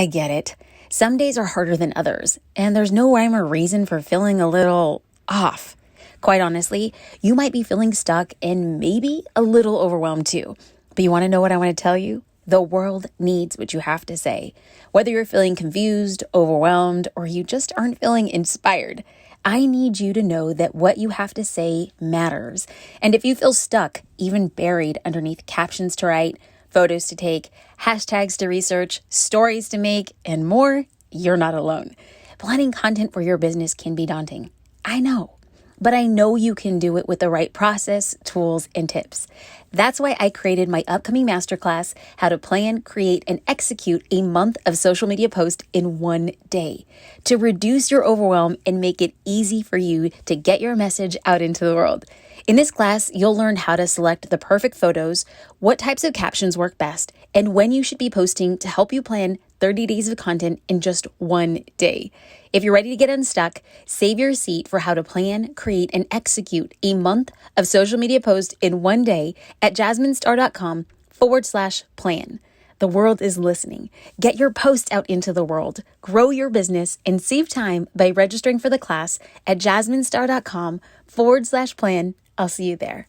I get it. Some days are harder than others, and there's no rhyme or reason for feeling a little off. Quite honestly, you might be feeling stuck and maybe a little overwhelmed too. But you want to know what I want to tell you? The world needs what you have to say. Whether you're feeling confused, overwhelmed, or you just aren't feeling inspired, I need you to know that what you have to say matters. And if you feel stuck, even buried underneath captions to write, photos to take, hashtags to research, stories to make, and more, you're not alone. Planning content for your business can be daunting. I know. But I know you can do it with the right process, tools, and tips. That's why I created my upcoming masterclass, How to Plan, Create, and Execute a Month of Social Media Posts in 1 day, to reduce your overwhelm and make it easy for you to get your message out into the world. In this class, you'll learn how to select the perfect photos, what types of captions work best, and when you should be posting to help you plan 30 days of content in just 1 day. If you're ready to get unstuck, save your seat for How to Plan, Create, and Execute a Month of Social Media Posts in 1 day at jasminestar.com/plan. The world is listening. Get your posts out into the world, grow your business, and save time by registering for the class at jasminestar.com/plan. I'll see you there.